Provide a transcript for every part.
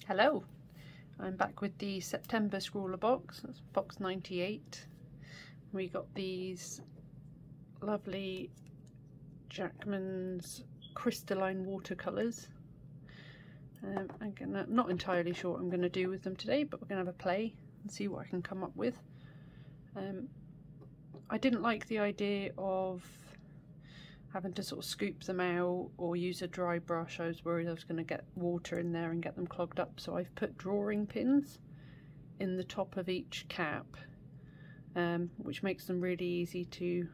Hello, I'm back with the September Scrawlrbox. That's box 98. We got these lovely Jackman's crystalline watercolours. Not entirely sure what I'm going to do with them today, but we're going to have a play and see what I can come up with. I didn't like the idea of having to sort of scoop them out or use a dry brush. I was worried I was going to get water in there and get them clogged up, so I've put drawing pins in the top of each cap, which makes them really easy to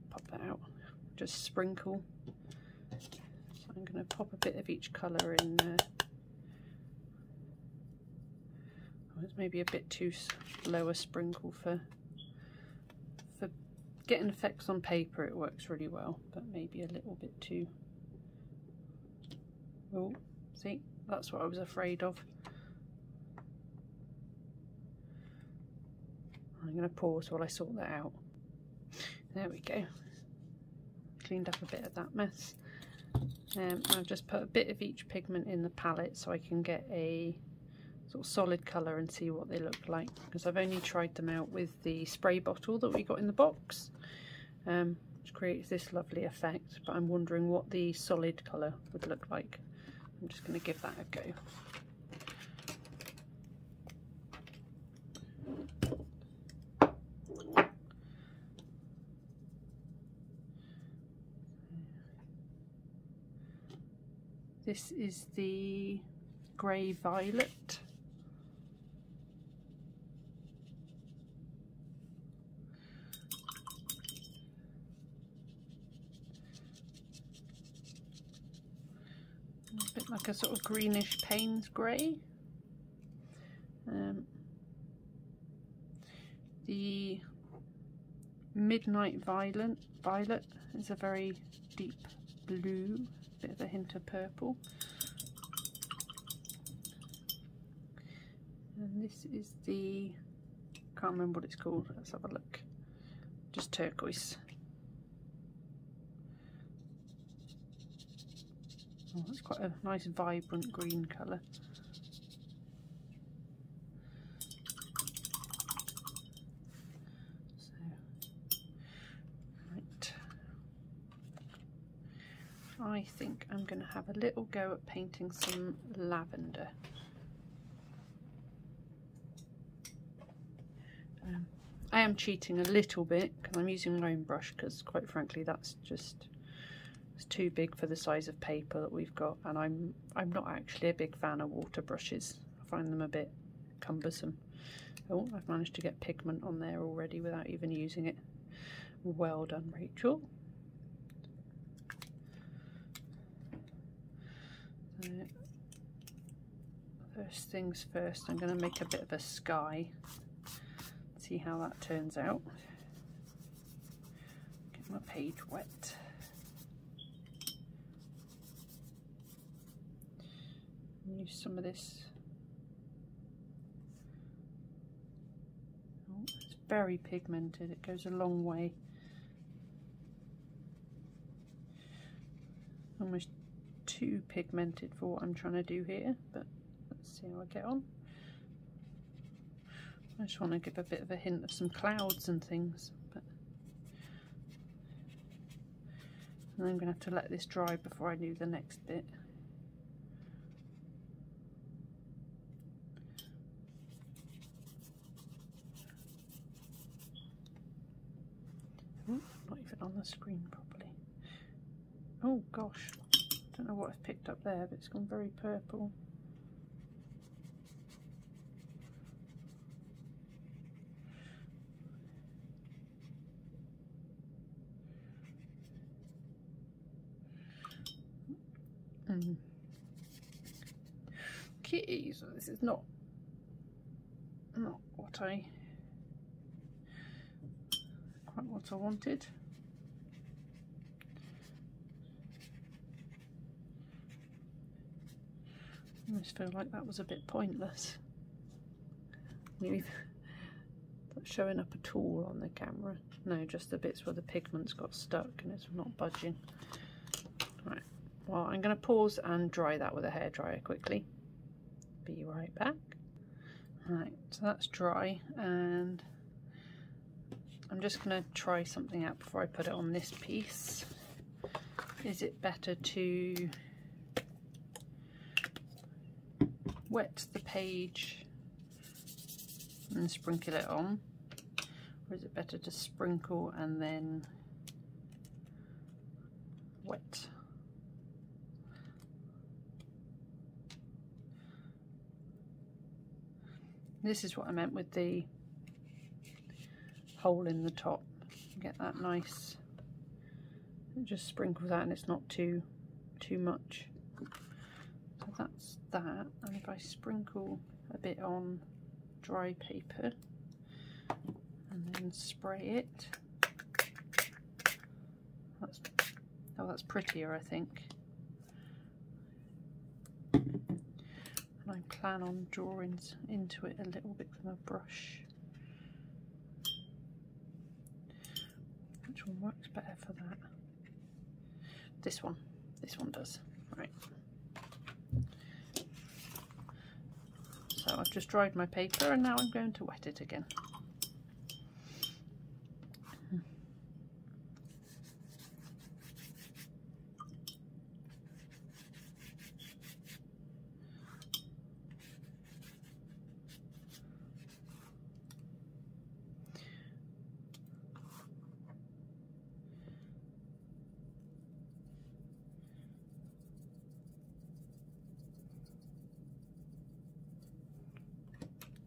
pop that out, just sprinkle. So I'm going to pop a bit of each colour in there. Oh, it's maybe a bit too low a sprinkle for getting effects on paper. It works really well, but maybe a little bit too. Oh, see, that's what I was afraid of. I'm going to pause while I sort that out. There we go. Cleaned up a bit of that mess. I've just put a bit of each pigment in the palette so I can get a sort of solid colour and see what they look like, because I've only tried them out with the spray bottle that we got in the box, which creates this lovely effect, but I'm wondering what the solid colour would look like. I'm just going to give that a go. This is the grey violet. A bit like a sort of greenish Payne's grey. The midnight violet is a very deep blue, bit of a hint of purple. And this is the, can't remember what it's called, let's have a look, just turquoise. Oh, that's quite a nice vibrant green colour. So, right. I think I'm going to have a little go at painting some lavender. I am cheating a little bit because I'm using my own brush, because quite frankly that's just, it's too big for the size of paper that we've got, and I'm not actually a big fan of water brushes. I find them a bit cumbersome. Oh, I've managed to get pigment on there already without even using it. Well done, Rachel. So, first things first, I'm going to make a bit of a sky. See how that turns out. Get my page wet. Use some of this. Oh, it's very pigmented, it goes a long way. Almost too pigmented for what I'm trying to do here, but let's see how I get on. I just want to give a bit of a hint of some clouds and things, but and I'm going to have to let this dry before I do the next bit. Ooh, not even on the screen properly. Oh gosh, don't know what I've picked up there, but it's gone very purple. Okay, so this is not what I wanted. I almost feel like that was a bit pointless. Maybe not showing up at all on the camera. No, just the bits where the pigment's got stuck and it's not budging. Right. Well, I'm going to pause and dry that with a hairdryer quickly. Be right back. Right, so that's dry, and I'm just going to try something out before I put it on this piece. Is it better to wet the page and sprinkle it on, or is it better to sprinkle and then wet? This is what I meant with the hole in the top. Get that nice. It just sprinkles out and it's not too much. So that's that. And if I sprinkle a bit on dry paper and then spray it, that's prettier, I think. And I plan on drawing into it a little bit with my brush. Which one works better for that? This one does. Right. So I've just dried my paper and now I'm going to wet it again.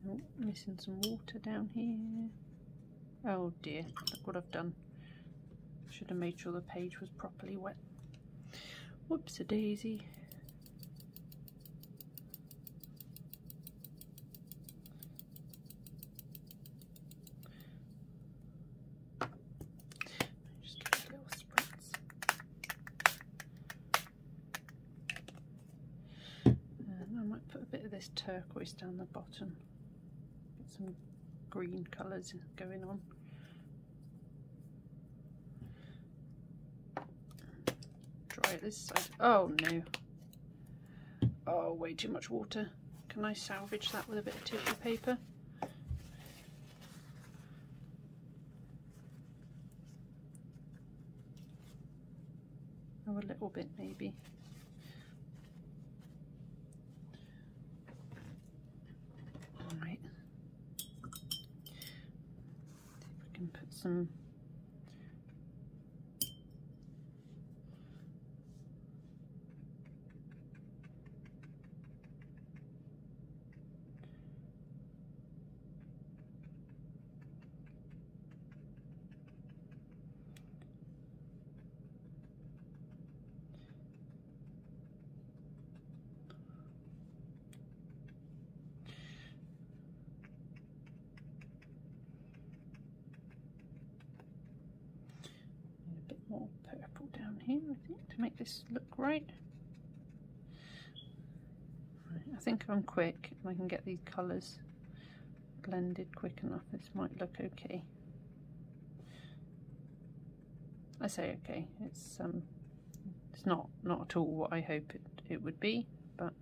Oh, missing some water down here. Oh dear, look what I've done. Should have made sure the page was properly wet. Whoops-a-daisy. Just give it a little spritz. And I might put a bit of this turquoise down the bottom. Some green colours going on. Dry it this side. Oh no. Oh, way too much water. Can I salvage that with a bit of tissue paper? Oh, a little bit maybe. Alright. Can put some more purple down here, I think, to make this look right. I think if I'm quick and I can get these colours blended quick enough, this might look okay. I say okay, it's not at all what I hope it would be, but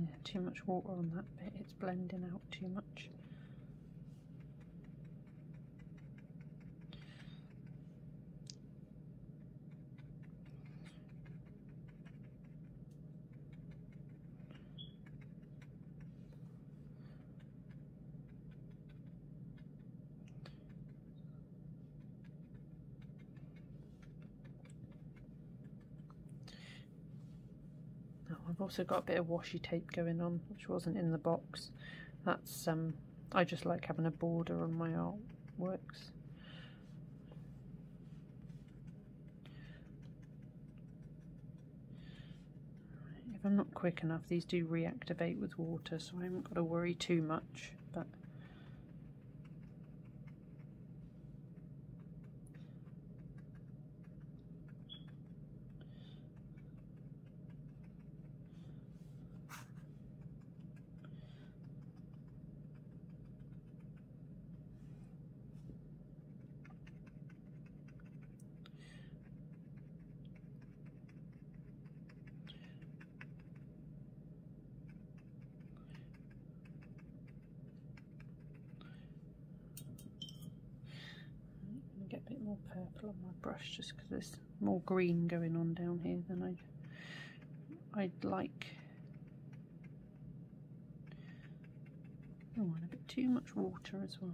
yeah, too much water on that bit, it's blending out too much. I've also got a bit of washi tape going on, which wasn't in the box. That's I just like having a border on my artworks. If I'm not quick enough, these do reactivate with water, so I haven't got to worry too much. But a bit more purple on my brush just because there's more green going on down here than I'd like. Oh, and a bit too much water as well.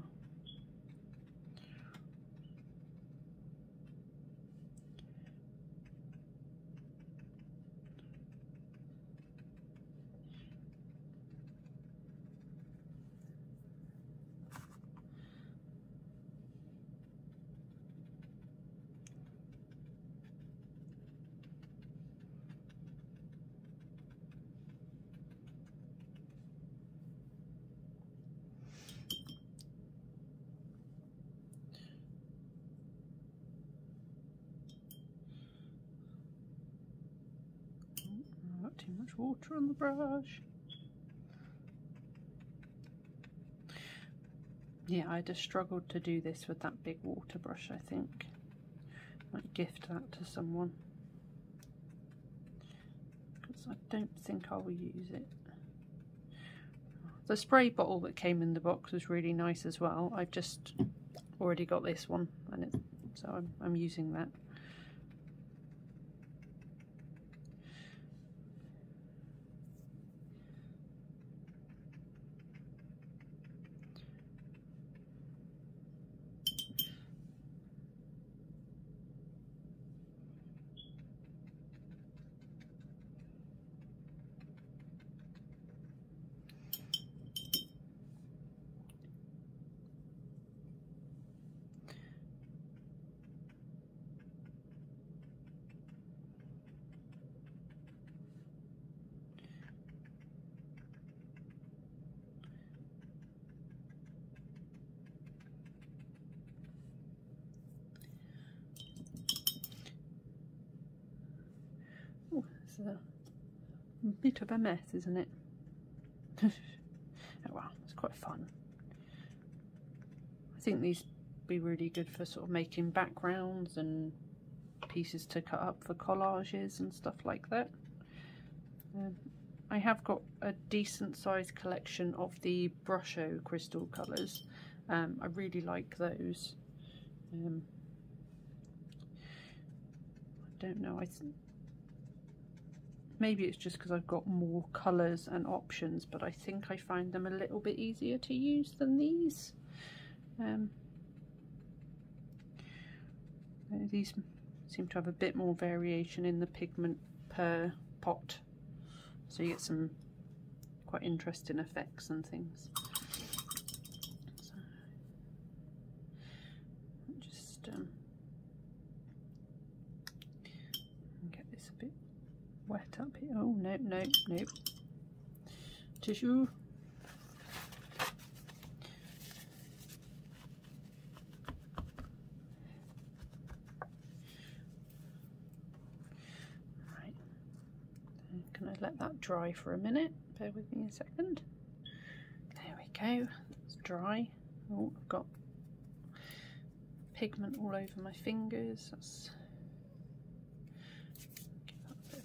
Too much water on the brush. Yeah, I just struggled to do this with that big water brush, I think. Might gift that to someone, because I don't think I will use it. The spray bottle that came in the box was really nice as well. I've just already got this one, and so I'm using that. Oh, it's a bit of a mess, isn't it? Oh well, it's quite fun. I think these would be really good for sort of making backgrounds and pieces to cut up for collages and stuff like that. I have got a decent sized collection of the Brusho crystal colours. I really like those. I don't know, maybe it's just because I've got more colours and options, but I think I find them a little bit easier to use than these. These seem to have a bit more variation in the pigment per pot, so you get some quite interesting effects and things. So, just get this a bit wet up here. Oh no, no, no. Tissue. Right. Can I let that dry for a minute? Bear with me a second. There we go. It's dry. Oh, I've got pigment all over my fingers. That's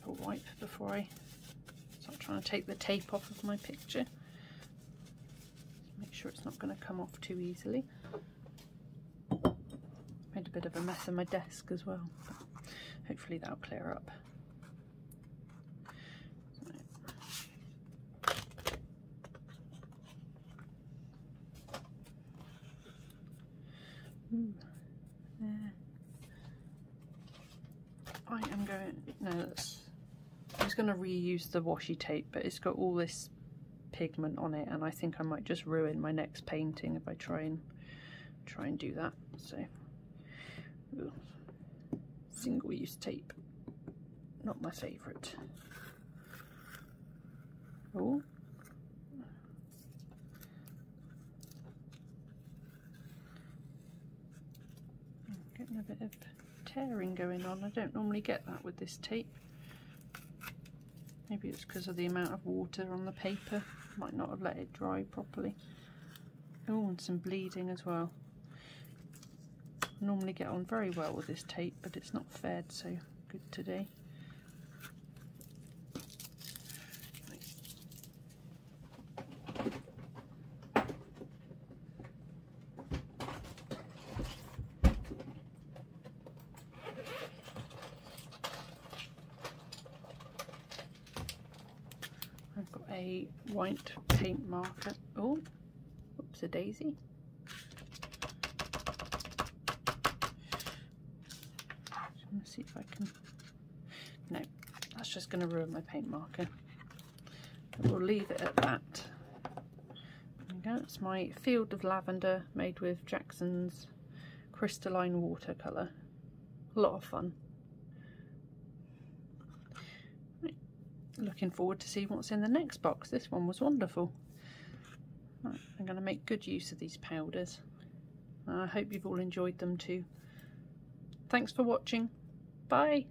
a wipe before I start trying to take the tape off of my picture. Make sure it's not going to come off too easily. Made a bit of a mess on my desk as well, but hopefully that'll clear up. I am going, no, I was going to reuse the washi tape, but it's got all this pigment on it, and I think I might just ruin my next painting if I try and do that. So, single-use tape, not my favourite. Oh. Getting a bit of tearing going on. I don't normally get that with this tape. Maybe it's because of the amount of water on the paper. Might not have let it dry properly. Oh, and some bleeding as well. I normally get on very well with this tape, but it's not fared so good today. a white paint marker. Oh, whoops, a daisy. Let's see if I can. No, that's just going to ruin my paint marker. We'll leave it at that. There we go. It's my Field of Lavender made with Jackson's crystalline watercolour. A lot of fun. Right. Looking forward to see what's in the next box. This one was wonderful. Right, I'm going to make good use of these powders. I hope you've all enjoyed them too. Thanks for watching. Bye.